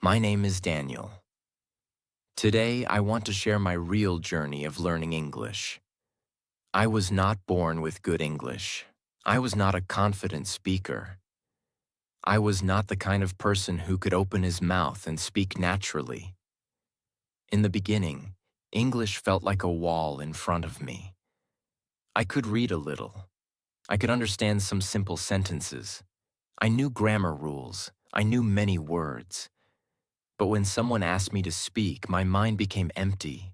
My name is Daniel. Today, I want to share my real journey of learning English. I was not born with good English. I was not a confident speaker. I was not the kind of person who could open his mouth and speak naturally. In the beginning, English felt like a wall in front of me. I could read a little. I could understand some simple sentences. I knew grammar rules. I knew many words. But when someone asked me to speak, my mind became empty.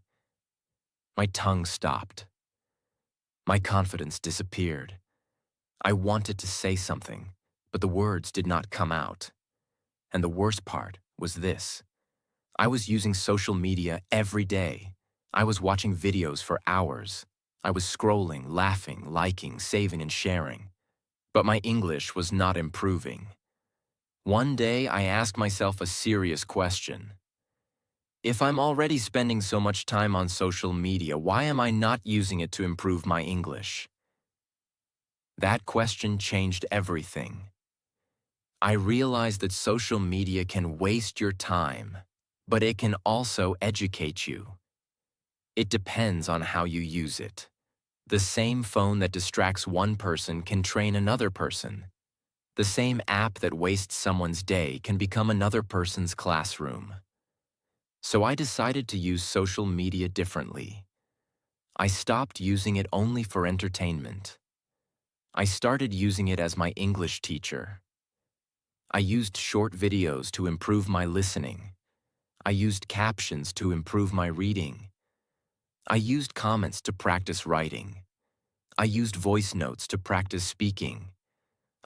My tongue stopped. My confidence disappeared. I wanted to say something, but the words did not come out. And the worst part was this. I was using social media every day. I was watching videos for hours. I was scrolling, laughing, liking, saving, and sharing. But my English was not improving. One day, I asked myself a serious question. If I'm already spending so much time on social media, why am I not using it to improve my English? That question changed everything. I realized that social media can waste your time, but it can also educate you. It depends on how you use it. The same phone that distracts one person can train another person. The same app that wastes someone's day can become another person's classroom. So I decided to use social media differently. I stopped using it only for entertainment. I started using it as my English teacher. I used short videos to improve my listening. I used captions to improve my reading. I used comments to practice writing. I used voice notes to practice speaking.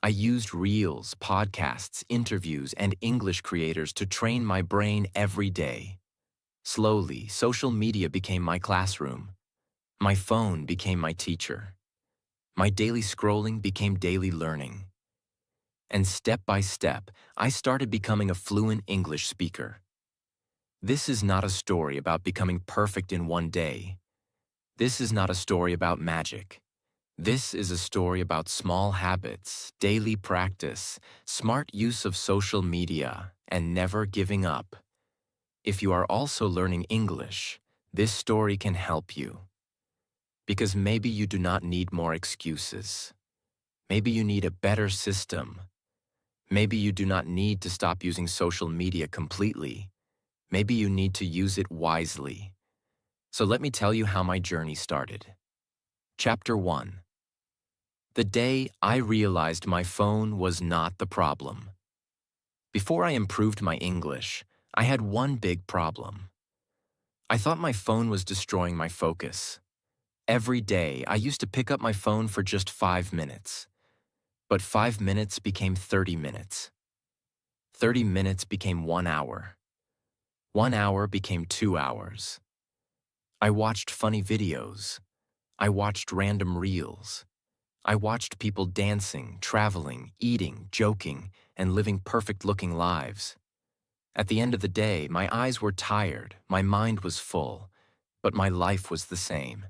I used reels, podcasts, interviews, and English creators to train my brain every day. Slowly, social media became my classroom. My phone became my teacher. My daily scrolling became daily learning. And step by step, I started becoming a fluent English speaker. This is not a story about becoming perfect in one day. This is not a story about magic. This is a story about small habits, daily practice, smart use of social media, and never giving up. If you are also learning English, this story can help you. Because maybe you do not need more excuses. Maybe you need a better system. Maybe you do not need to stop using social media completely. Maybe you need to use it wisely. So let me tell you how my journey started. Chapter 1. The day I realized my phone was not the problem. Before I improved my English, I had one big problem. I thought my phone was destroying my focus. Every day, I used to pick up my phone for just 5 minutes. But 5 minutes became 30 minutes. 30 minutes became 1 hour. 1 hour became 2 hours. I watched funny videos. I watched random reels. I watched people dancing, traveling, eating, joking, and living perfect-looking lives. At the end of the day, my eyes were tired, my mind was full, but my life was the same.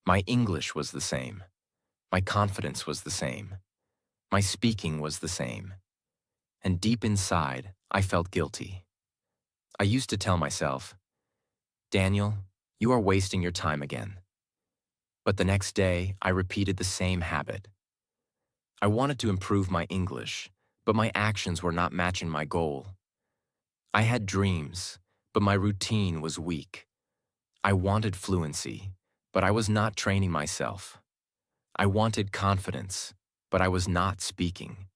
My English was the same. My confidence was the same. My speaking was the same. And deep inside, I felt guilty. I used to tell myself, Daniel, you are wasting your time again. But the next day, I repeated the same habit. I wanted to improve my English, but my actions were not matching my goal. I had dreams, but my routine was weak. I wanted fluency, but I was not training myself. I wanted confidence, but I was not speaking.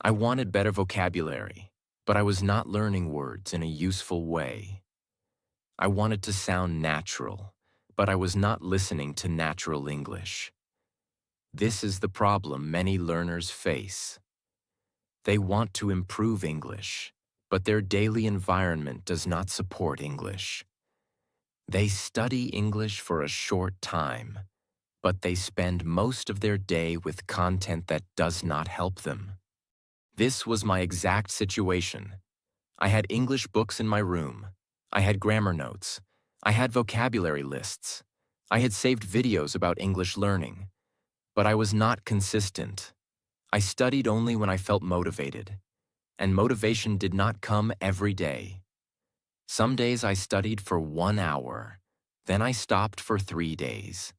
I wanted better vocabulary, but I was not learning words in a useful way. I wanted to sound natural, but I was not listening to natural English. This is the problem many learners face. They want to improve English, but their daily environment does not support English. They study English for a short time, but they spend most of their day with content that does not help them. This was my exact situation. I had English books in my room. I had grammar notes. I had vocabulary lists. I had saved videos about English learning. But I was not consistent. I studied only when I felt motivated. and motivation did not come every day. Some days I studied for 1 hour, then I stopped for 3 days.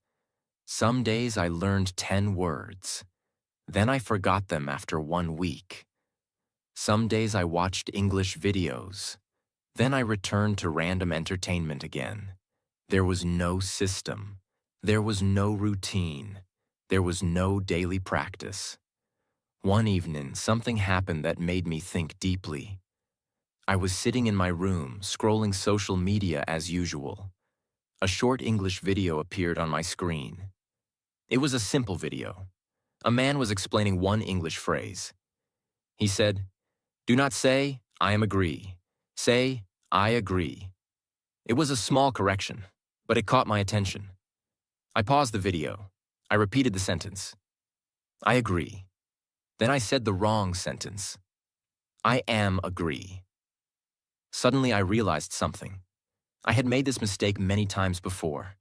Some days I learned 10 words, then I forgot them after 1 week. Some days I watched English videos, then I returned to random entertainment again. There was no system. There was no routine. There was no daily practice. One evening, something happened that made me think deeply. I was sitting in my room, scrolling social media as usual. A short English video appeared on my screen. It was a simple video. A man was explaining one English phrase. He said, "Do not say, I am agree. Say, I agree." It was a small correction, but it caught my attention. I paused the video. I repeated the sentence. I agree. Then I said the wrong sentence. I am agree. Suddenly I realized something. I had made this mistake many times before.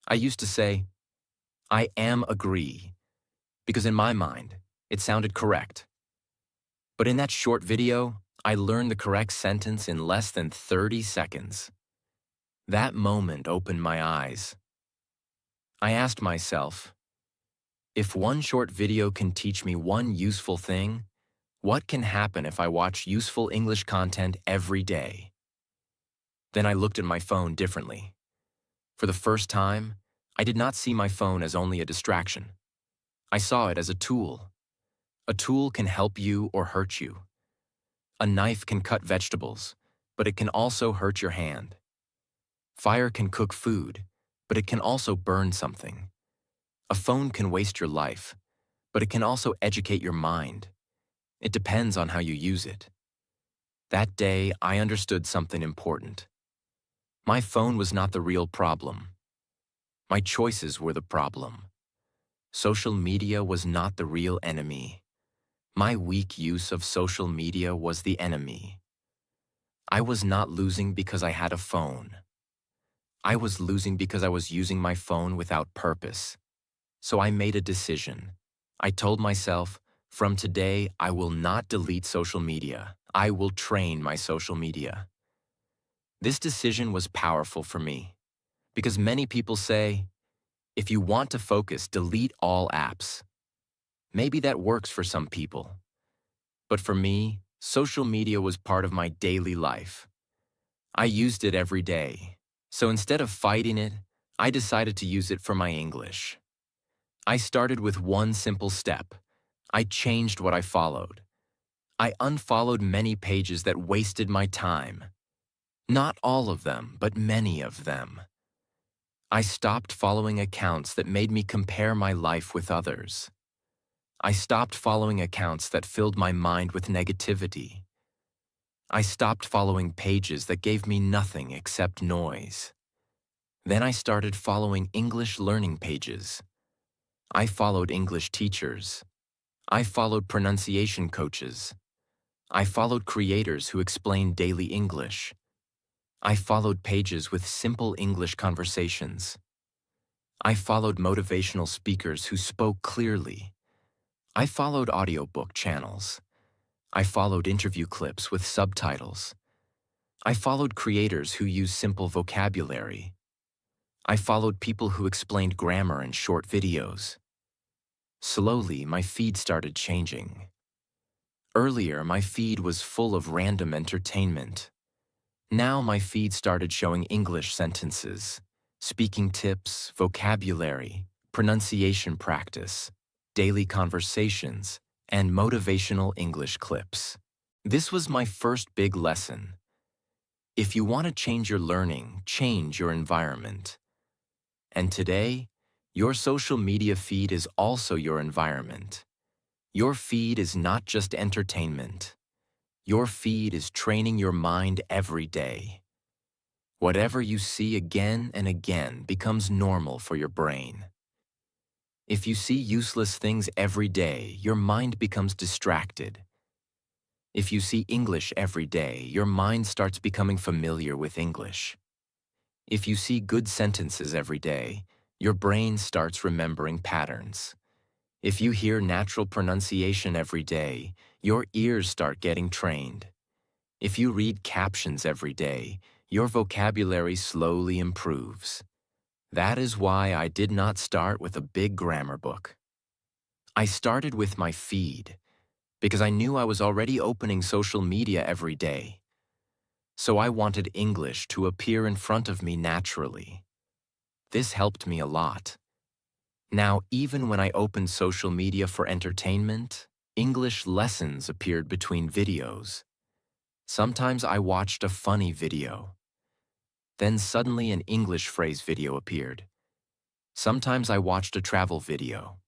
I used to say, I am agree, because in my mind, it sounded correct. But in that short video, I learned the correct sentence in less than 30 seconds. That moment opened my eyes. I asked myself, if one short video can teach me one useful thing, what can happen if I watch useful English content every day? Then I looked at my phone differently. For the first time, I did not see my phone as only a distraction. I saw it as a tool. A tool can help you or hurt you. A knife can cut vegetables, but it can also hurt your hand. Fire can cook food, but it can also burn something. A phone can waste your life, but it can also educate your mind. It depends on how you use it. That day, I understood something important. My phone was not the real problem. My choices were the problem. Social media was not the real enemy. My weak use of social media was the enemy. I was not losing because I had a phone. I was losing because I was using my phone without purpose. So I made a decision. I told myself, from today, I will not delete social media. I will train my social media. This decision was powerful for me because many people say, if you want to focus, delete all apps. Maybe that works for some people. But for me, social media was part of my daily life. I used it every day. So instead of fighting it, I decided to use it for my English. I started with one simple step. I changed what I followed. I unfollowed many pages that wasted my time. Not all of them, but many of them. I stopped following accounts that made me compare my life with others. I stopped following accounts that filled my mind with negativity. I stopped following pages that gave me nothing except noise. Then I started following English learning pages. I followed English teachers. I followed pronunciation coaches. I followed creators who explained daily English. I followed pages with simple English conversations. I followed motivational speakers who spoke clearly. I followed audiobook channels. I followed interview clips with subtitles. I followed creators who use simple vocabulary. I followed people who explained grammar in short videos. Slowly, my feed started changing. Earlier, my feed was full of random entertainment. Now my feed started showing English sentences, speaking tips, vocabulary, pronunciation practice, daily conversations, and motivational English clips. This was my first big lesson. If you want to change your learning, change your environment. And today, your social media feed is also your environment. Your feed is not just entertainment. Your feed is training your mind every day. Whatever you see again and again becomes normal for your brain. If you see useless things every day, your mind becomes distracted. If you see English every day, your mind starts becoming familiar with English. If you see good sentences every day, your brain starts remembering patterns. If you hear natural pronunciation every day, your ears start getting trained. If you read captions every day, your vocabulary slowly improves. That is why I did not start with a big grammar book. I started with my feed because I knew I was already opening social media every day. So I wanted English to appear in front of me naturally. This helped me a lot. Now, even when I opened social media for entertainment, English lessons appeared between videos. Sometimes I watched a funny video. Then suddenly an English phrase video appeared. Sometimes I watched a travel video.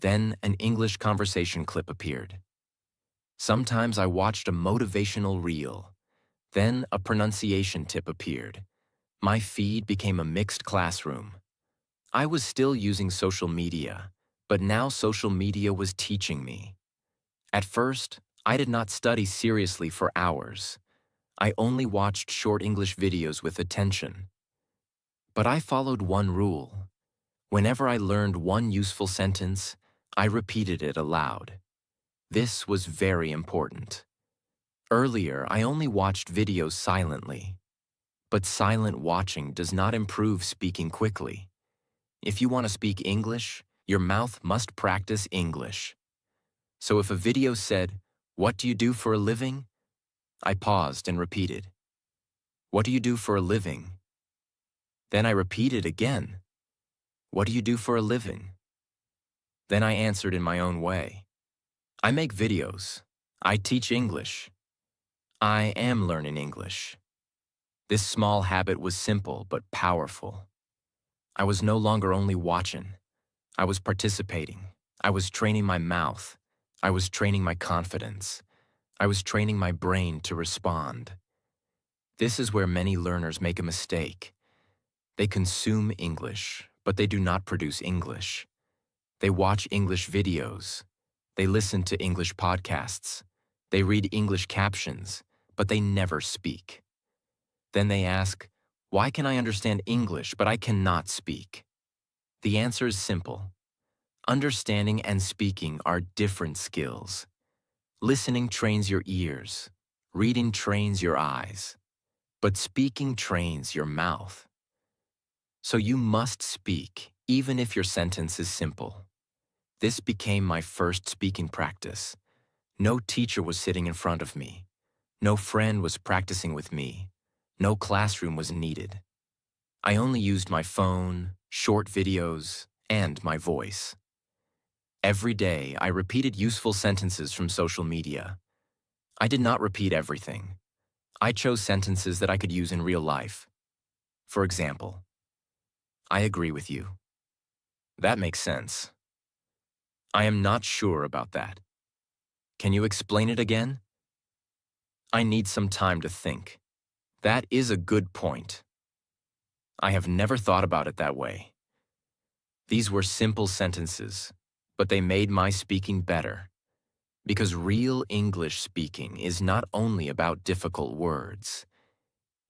Then an English conversation clip appeared. Sometimes I watched a motivational reel. Then a pronunciation tip appeared. My feed became a mixed classroom. I was still using social media, but now social media was teaching me. At first, I did not study seriously for hours. I only watched short English videos with attention. But I followed one rule. Whenever I learned one useful sentence, I repeated it aloud. This was very important. Earlier, I only watched videos silently. But silent watching does not improve speaking quickly. If you want to speak English, your mouth must practice English. So if a video said, "What do you do for a living?" I paused and repeated, "What do you do for a living?" Then I repeated again, "What do you do for a living?" Then I answered in my own way. I make videos. I teach English. I am learning English. This small habit was simple but powerful. I was no longer only watching. I was participating. I was training my mouth. I was training my confidence. I was training my brain to respond. This is where many learners make a mistake. They consume English, but they do not produce English. They watch English videos. They listen to English podcasts. They read English captions, but they never speak. Then they ask, "Why can I understand English, but I cannot speak?" The answer is simple. Understanding and speaking are different skills. Listening trains your ears. Reading trains your eyes. But speaking trains your mouth. So you must speak, even if your sentence is simple. This became my first speaking practice. No teacher was sitting in front of me. No friend was practicing with me. No classroom was needed. I only used my phone, short videos, and my voice. Every day, I repeated useful sentences from social media. I did not repeat everything. I chose sentences that I could use in real life. For example, "I agree with you." That makes sense. "I am not sure about that." "Can you explain it again?" "I need some time to think." That is a good point. "I have never thought about it that way." These were simple sentences, but they made my speaking better. Because real English speaking is not only about difficult words.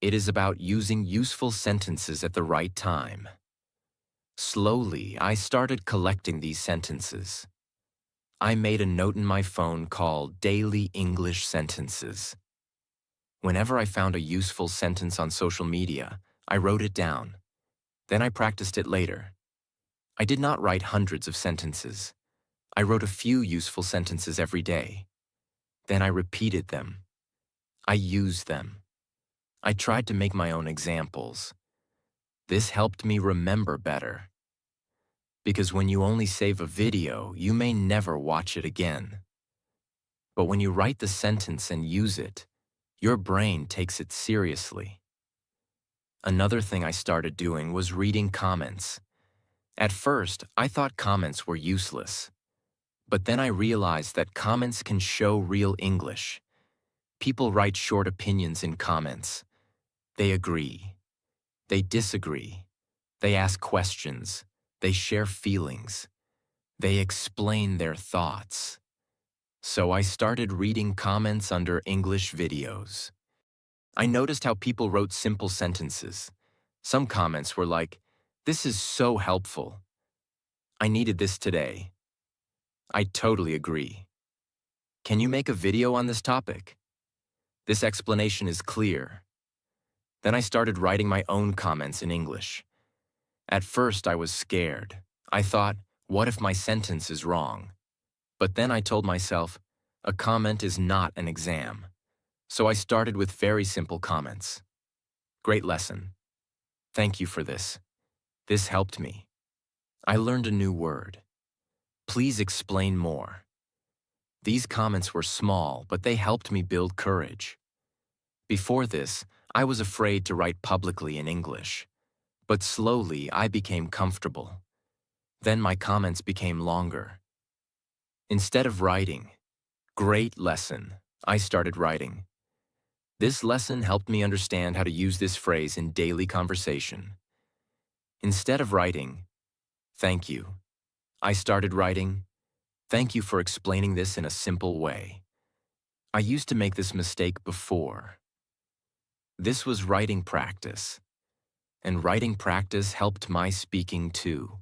It is about using useful sentences at the right time. Slowly, I started collecting these sentences. I made a note in my phone called Daily English Sentences. Whenever I found a useful sentence on social media, I wrote it down. Then I practiced it later. I did not write hundreds of sentences. I wrote a few useful sentences every day. Then I repeated them. I used them. I tried to make my own examples. This helped me remember better. Because when you only save a video, you may never watch it again. But when you write the sentence and use it, your brain takes it seriously. Another thing I started doing was reading comments. At first, I thought comments were useless. But then I realized that comments can show real English. People write short opinions in comments. They agree. They disagree. They ask questions. They share feelings. They explain their thoughts. So I started reading comments under English videos. I noticed how people wrote simple sentences. Some comments were like, "This is so helpful." "I needed this today." I totally agree. Can you make a video on this topic? This explanation is clear. Then I started writing my own comments in English. At first, I was scared. I thought, what if my sentence is wrong? But then I told myself, a comment is not an exam. So I started with very simple comments. Great lesson. Thank you for this. This helped me. I learned a new word. Please explain more. These comments were small, but they helped me build courage. Before this, I was afraid to write publicly in English. But slowly, I became comfortable. Then my comments became longer. Instead of writing, great lesson, I started writing. This lesson helped me understand how to use this phrase in daily conversation. Instead of writing, thank you, I started writing, thank you for explaining this in a simple way. I used to make this mistake before. This was writing practice, and writing practice helped my speaking too.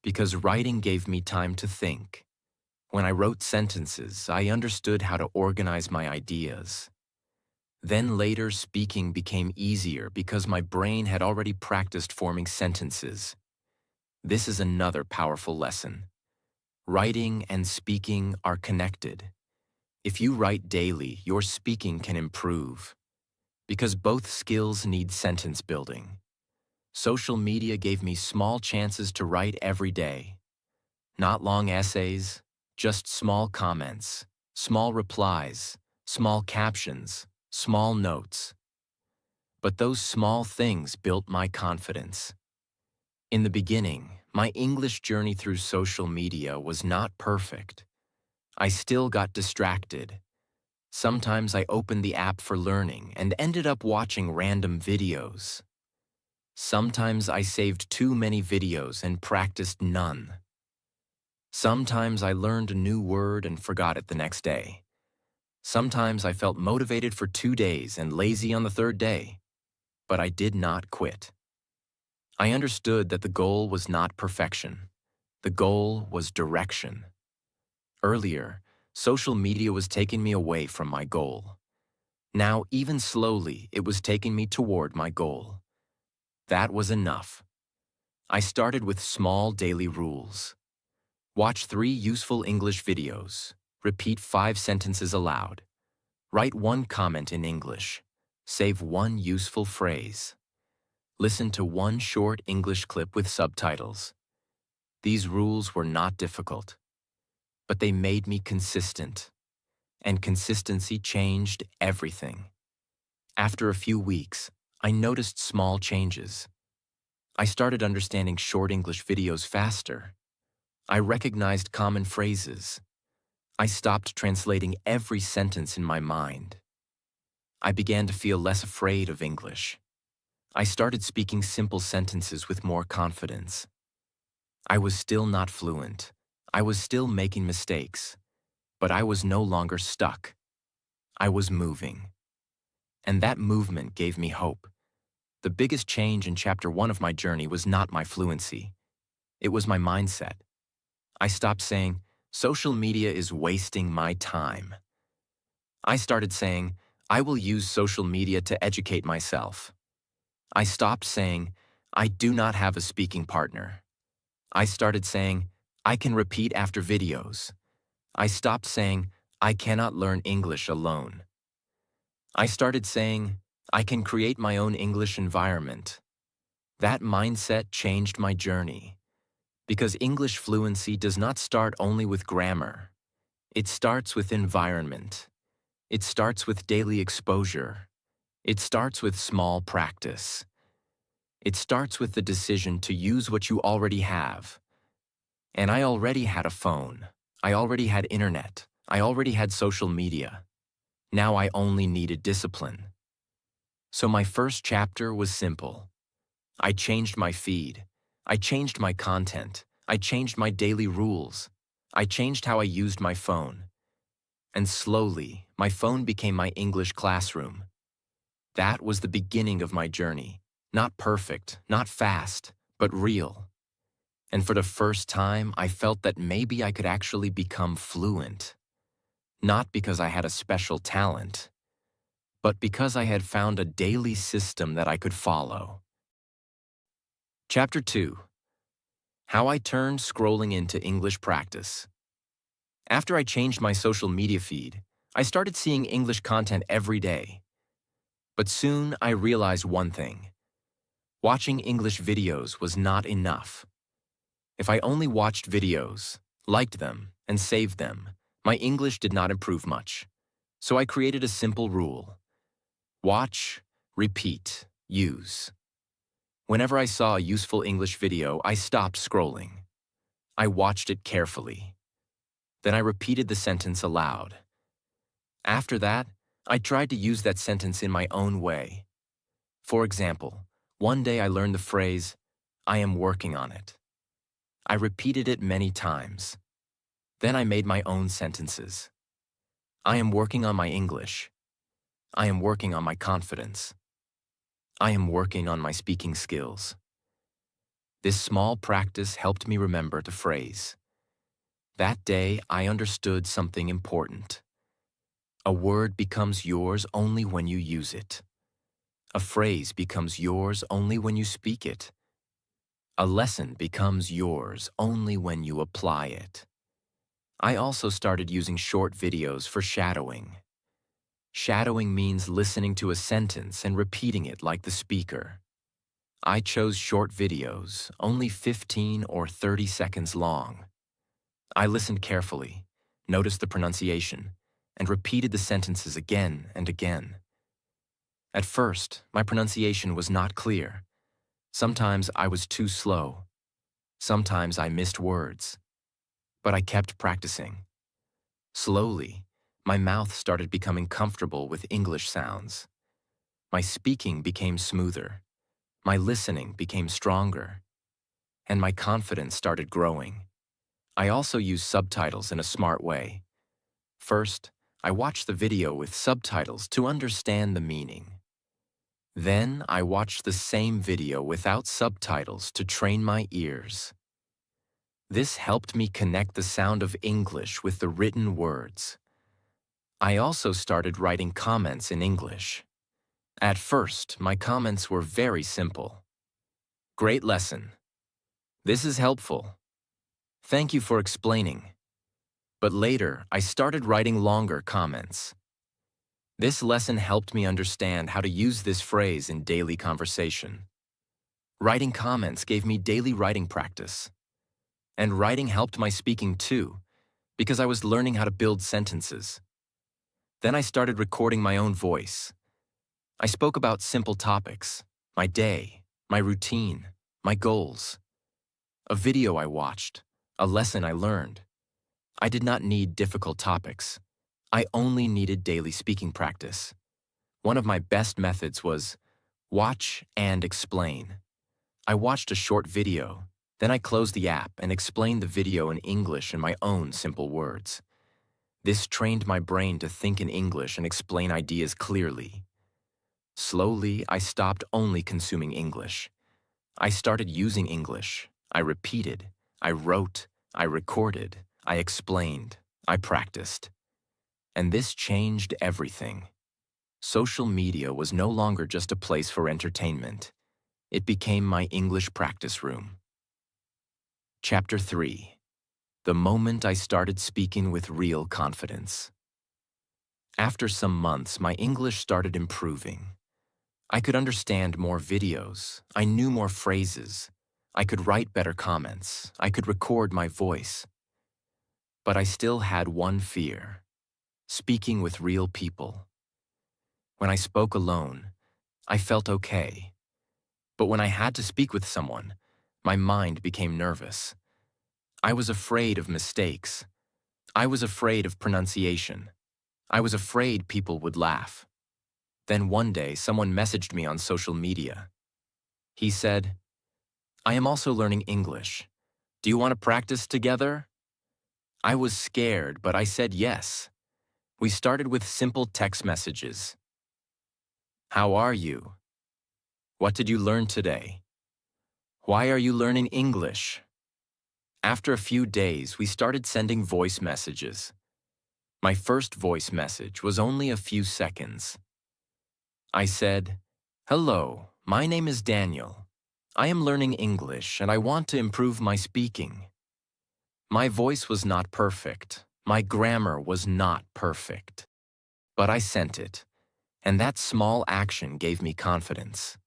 Because writing gave me time to think. When I wrote sentences, I understood how to organize my ideas. Then later, speaking became easier because my brain had already practiced forming sentences. This is another powerful lesson. Writing and speaking are connected. If you write daily, your speaking can improve. Because both skills need sentence building. Social media gave me small chances to write every day. Not long essays, just small comments, small replies, small captions, small notes. But those small things built my confidence. In the beginning, my English journey through social media was not perfect. I still got distracted. Sometimes I opened the app for learning and ended up watching random videos. Sometimes I saved too many videos and practiced none. Sometimes I learned a new word and forgot it the next day. Sometimes I felt motivated for 2 days and lazy on the third day. But I did not quit. I understood that the goal was not perfection. The goal was direction. Earlier, social media was taking me away from my goal. Now, even slowly, it was taking me toward my goal. That was enough. I started with small daily rules. Watch 3 useful English videos. Repeat 5 sentences aloud. Write 1 comment in English. Save 1 useful phrase. Listen to 1 short English clip with subtitles. These rules were not difficult, but they made me consistent. And consistency changed everything. After a few weeks, I noticed small changes. I started understanding short English videos faster. I recognized common phrases. I stopped translating every sentence in my mind. I began to feel less afraid of English. I started speaking simple sentences with more confidence. I was still not fluent. I was still making mistakes. But I was no longer stuck. I was moving. And that movement gave me hope. The biggest change in chapter 1 of my journey was not my fluency. It was my mindset. I stopped saying, social media is wasting my time. I started saying, I will use social media to educate myself. I stopped saying, I do not have a speaking partner. I started saying, I can repeat after videos. I stopped saying, I cannot learn English alone. I started saying, I can create my own English environment. That mindset changed my journey. Because English fluency does not start only with grammar. It starts with environment. It starts with daily exposure. It starts with small practice. It starts with the decision to use what you already have. And I already had a phone. I already had internet. I already had social media. Now I only needed discipline. So my first chapter was simple. I changed my feed. I changed my content. I changed my daily rules. I changed how I used my phone. And slowly, my phone became my English classroom. That was the beginning of my journey. Not perfect, not fast, but real. And for the first time, I felt that maybe I could actually become fluent. Not because I had a special talent, but because I had found a daily system that I could follow. Chapter 2. How I Turned Scrolling into English Practice. After I changed my social media feed, I started seeing English content every day. But soon I realized one thing. Watching English videos was not enough. If I only watched videos, liked them, and saved them, my English did not improve much. So I created a simple rule. Watch, repeat, use. Whenever I saw a useful English video, I stopped scrolling. I watched it carefully. Then I repeated the sentence aloud. After that, I tried to use that sentence in my own way. For example, one day I learned the phrase, "I am working on it." I repeated it many times. Then I made my own sentences. I am working on my English. I am working on my confidence. I am working on my speaking skills. This small practice helped me remember the phrase. That day, I understood something important. A word becomes yours only when you use it. A phrase becomes yours only when you speak it. A lesson becomes yours only when you apply it. I also started using short videos for shadowing. Shadowing means listening to a sentence and repeating it like the speaker. I chose short videos, only 15 or 30 seconds long. I listened carefully, noticed the pronunciation, and repeated the sentences again and again. At first, my pronunciation was not clear. Sometimes I was too slow. Sometimes I missed words. But I kept practicing. Slowly, my mouth started becoming comfortable with English sounds. My speaking became smoother. My listening became stronger. And my confidence started growing. I also used subtitles in a smart way. First, I watched the video with subtitles to understand the meaning. Then, I watched the same video without subtitles to train my ears. This helped me connect the sound of English with the written words. I also started writing comments in English. At first, my comments were very simple. Great lesson. This is helpful. Thank you for explaining. But later, I started writing longer comments. This lesson helped me understand how to use this phrase in daily conversation. Writing comments gave me daily writing practice. And writing helped my speaking too, because I was learning how to build sentences. Then I started recording my own voice. I spoke about simple topics, my day, my routine, my goals. A video I watched, a lesson I learned. I did not need difficult topics. I only needed daily speaking practice. One of my best methods was watch and explain. I watched a short video, then I closed the app and explained the video in English in my own simple words. This trained my brain to think in English and explain ideas clearly. Slowly, I stopped only consuming English. I started using English. I repeated. I wrote. I recorded. I explained. I practiced. And this changed everything. Social media was no longer just a place for entertainment. It became my English practice room. Chapter 3. The moment I started speaking with real confidence. After some months, my English started improving. I could understand more videos. I knew more phrases. I could write better comments. I could record my voice. But I still had one fear: speaking with real people. When I spoke alone, I felt okay. But when I had to speak with someone, my mind became nervous. I was afraid of mistakes. I was afraid of pronunciation. I was afraid people would laugh. Then one day, someone messaged me on social media. He said, "I am also learning English. Do you want to practice together?" I was scared, but I said yes. We started with simple text messages. How are you? What did you learn today? Why are you learning English? After a few days, we started sending voice messages. My first voice message was only a few seconds. I said, "Hello, my name is Daniel. I am learning English and I want to improve my speaking." My voice was not perfect. My grammar was not perfect. But I sent it, and that small action gave me confidence.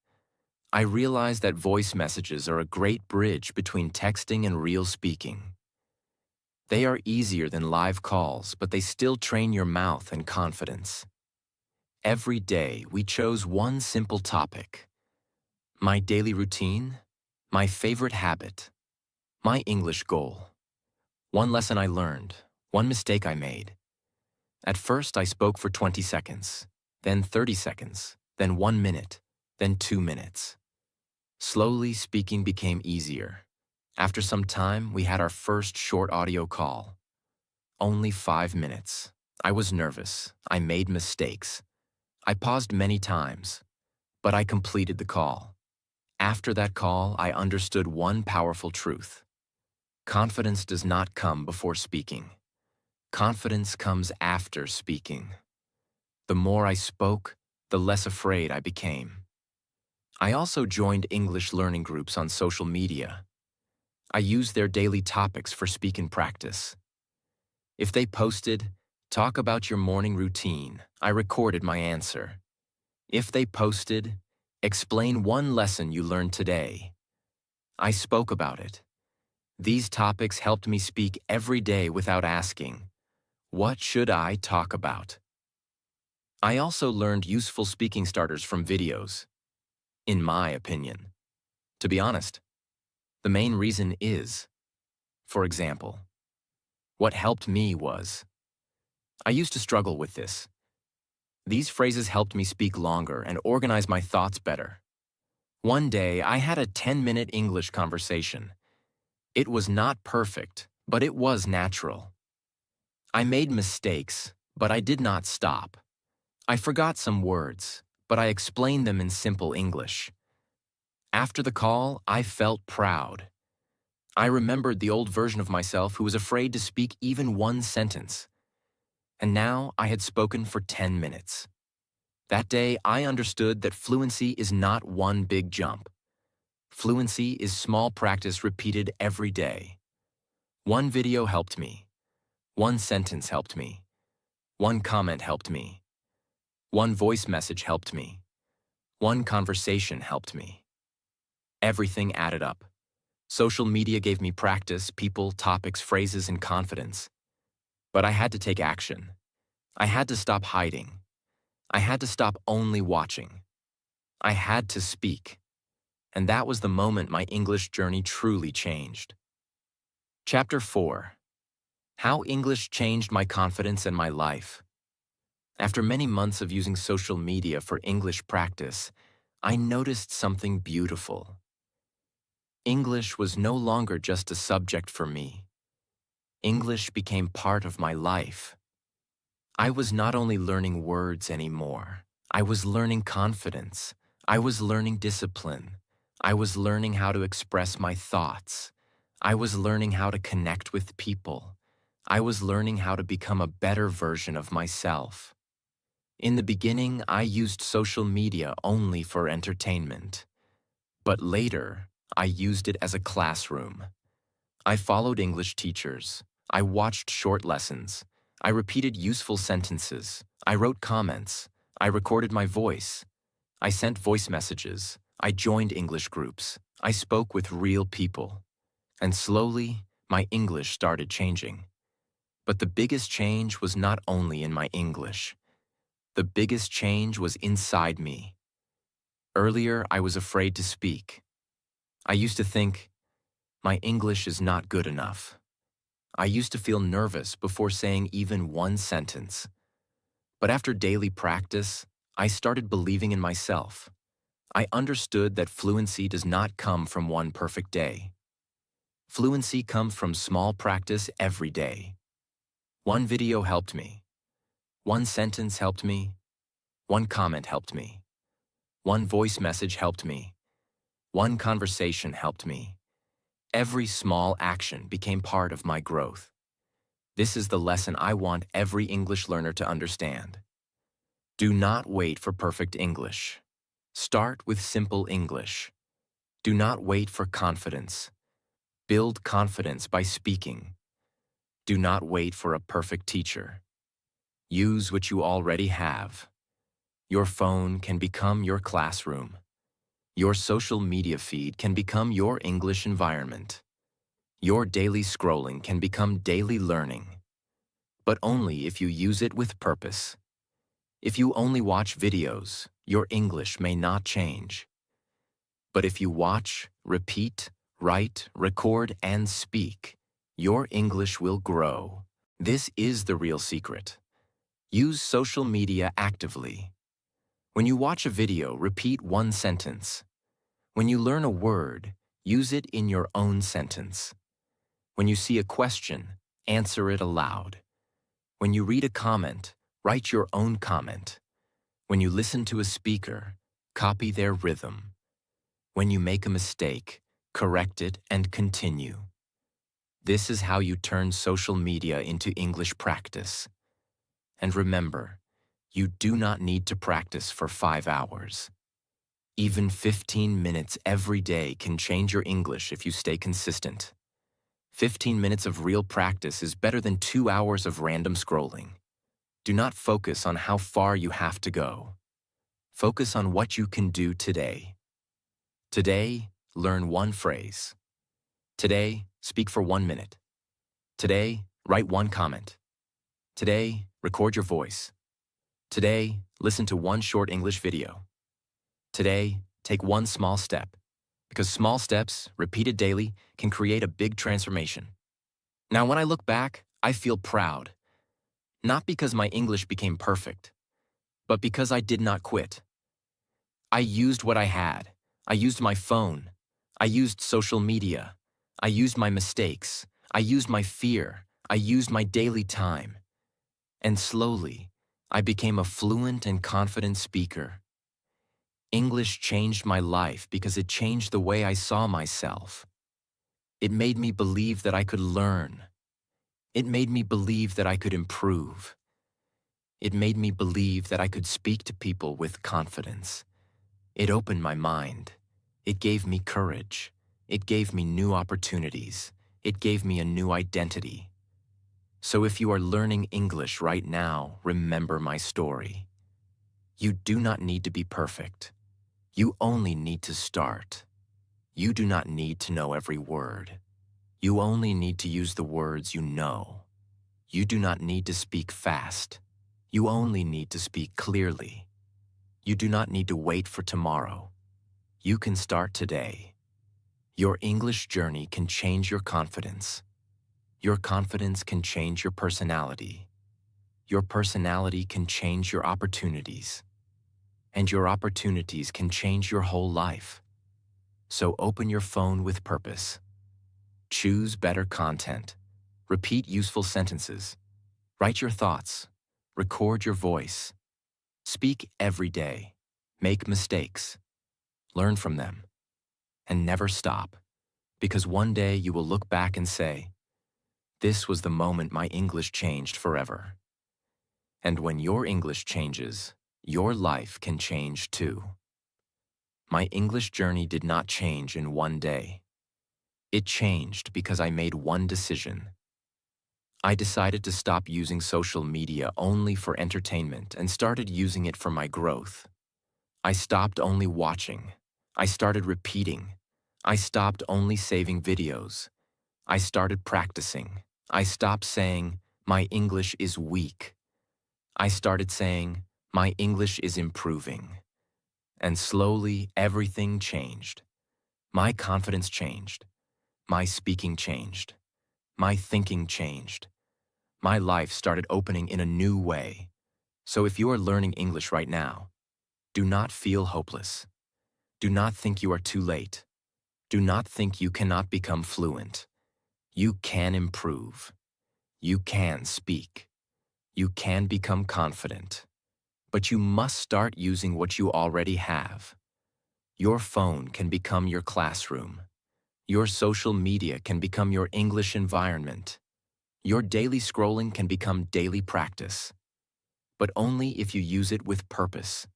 I realized that voice messages are a great bridge between texting and real speaking. They are easier than live calls, but they still train your mouth and confidence. Every day, we chose one simple topic: my daily routine, my favorite habit, my English goal. One lesson I learned, one mistake I made. At first, I spoke for 20 seconds, then 30 seconds, then 1 minute, then 2 minutes. Slowly, speaking became easier. After some time, we had our first short audio call. Only 5 minutes. I was nervous. I made mistakes. I paused many times, but I completed the call. After that call, I understood one powerful truth. Confidence does not come before speaking. Confidence comes after speaking. The more I spoke, the less afraid I became. I also joined English learning groups on social media. I used their daily topics for speaking practice. If they posted, "Talk about your morning routine," I recorded my answer. If they posted, "Explain one lesson you learned today," I spoke about it. These topics helped me speak every day without asking, "What should I talk about?" I also learned useful speaking starters from videos. In my opinion. To be honest, the main reason is, for example, what helped me was, I used to struggle with this. These phrases helped me speak longer and organize my thoughts better. One day, I had a 10-minute English conversation. It was not perfect, but it was natural. I made mistakes, but I did not stop. I forgot some words, but I explained them in simple English. After the call, I felt proud. I remembered the old version of myself who was afraid to speak even one sentence. And now I had spoken for 10 minutes. That day, I understood that fluency is not one big jump. Fluency is small practice repeated every day. One video helped me. One sentence helped me. One comment helped me. One voice message helped me. One conversation helped me. Everything added up. Social media gave me practice, people, topics, phrases, and confidence. But I had to take action. I had to stop hiding. I had to stop only watching. I had to speak. And that was the moment my English journey truly changed. Chapter 4. How English Changed My Confidence and My Life. After many months of using social media for English practice, I noticed something beautiful. English was no longer just a subject for me. English became part of my life. I was not only learning words anymore. I was learning confidence. I was learning discipline. I was learning how to express my thoughts. I was learning how to connect with people. I was learning how to become a better version of myself. In the beginning, I used social media only for entertainment. But later, I used it as a classroom. I followed English teachers. I watched short lessons. I repeated useful sentences. I wrote comments. I recorded my voice. I sent voice messages. I joined English groups. I spoke with real people. And slowly, my English started changing. But the biggest change was not only in my English. The biggest change was inside me. Earlier, I was afraid to speak. I used to think, my English is not good enough. I used to feel nervous before saying even one sentence. But after daily practice, I started believing in myself. I understood that fluency does not come from one perfect day. Fluency comes from small practice every day. One video helped me. One sentence helped me. One comment helped me. One voice message helped me. One conversation helped me. Every small action became part of my growth. This is the lesson I want every English learner to understand. Do not wait for perfect English. Start with simple English. Do not wait for confidence. Build confidence by speaking. Do not wait for a perfect teacher. Use what you already have. Your phone can become your classroom. Your social media feed can become your English environment. Your daily scrolling can become daily learning. But only if you use it with purpose. If you only watch videos, your English may not change. But if you watch, repeat, write, record, and speak, your English will grow. This is the real secret. Use social media actively. When you watch a video, repeat one sentence. When you learn a word, use it in your own sentence. When you see a question, answer it aloud. When you read a comment, write your own comment. When you listen to a speaker, copy their rhythm. When you make a mistake, correct it and continue. This is how you turn social media into English practice. And remember, you do not need to practice for 5 hours. Even 15 minutes every day can change your English if you stay consistent. 15 minutes of real practice is better than 2 hours of random scrolling. Do not focus on how far you have to go. Focus on what you can do today. Today, learn one phrase. Today, speak for 1 minute. Today, write one comment. Today, record your voice. Today, listen to one short English video. Today, take one small step, because small steps, repeated daily, can create a big transformation. Now, when I look back, I feel proud. Not because my English became perfect, but because I did not quit. I used what I had. I used my phone. I used social media. I used my mistakes. I used my fear. I used my daily time. And slowly, I became a fluent and confident speaker. English changed my life because it changed the way I saw myself. It made me believe that I could learn. It made me believe that I could improve. It made me believe that I could speak to people with confidence. It opened my mind. It gave me courage. It gave me new opportunities. It gave me a new identity. So if you are learning English right now, remember my story. You do not need to be perfect. You only need to start. You do not need to know every word. You only need to use the words you know. You do not need to speak fast. You only need to speak clearly. You do not need to wait for tomorrow. You can start today. Your English journey can change your confidence. Your confidence can change your personality. Your personality can change your opportunities. And your opportunities can change your whole life. So open your phone with purpose. Choose better content. Repeat useful sentences. Write your thoughts. Record your voice. Speak every day. Make mistakes. Learn from them. And never stop, because one day you will look back and say, "This was the moment my English changed forever." And when your English changes, your life can change too. My English journey did not change in one day. It changed because I made one decision. I decided to stop using social media only for entertainment and started using it for my growth. I stopped only watching. I started repeating. I stopped only saving videos. I started practicing. I stopped saying, "My English is weak." I started saying, "My English is improving." And slowly, everything changed. My confidence changed. My speaking changed. My thinking changed. My life started opening in a new way. So if you are learning English right now, do not feel hopeless. Do not think you are too late. Do not think you cannot become fluent. You can improve. You can speak. You can become confident. But you must start using what you already have. Your phone can become your classroom. Your social media can become your English environment. Your daily scrolling can become daily practice, but only if you use it with purpose.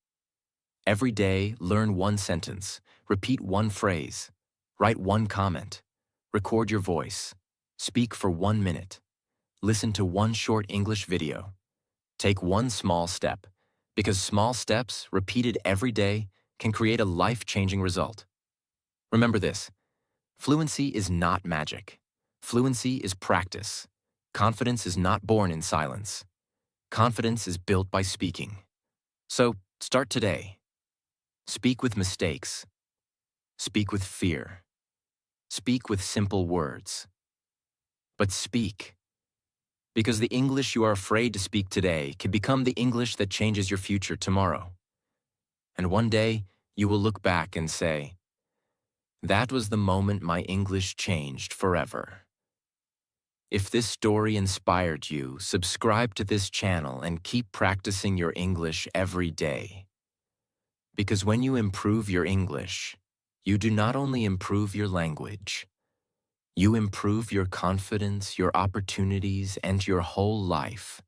Every day, learn one sentence, repeat one phrase, write one comment, record your voice, speak for 1 minute, listen to one short English video. Take one small step, because small steps, repeated every day, can create a life-changing result. Remember this: fluency is not magic. Fluency is practice. Confidence is not born in silence. Confidence is built by speaking. So, start today. Speak with mistakes. Speak with fear. Speak with simple words. But speak. Because the English you are afraid to speak today can become the English that changes your future tomorrow. And one day, you will look back and say, "That was the moment my English changed forever." If this story inspired you, subscribe to this channel and keep practicing your English every day. Because when you improve your English, you do not only improve your language, you improve your confidence, your opportunities, and your whole life.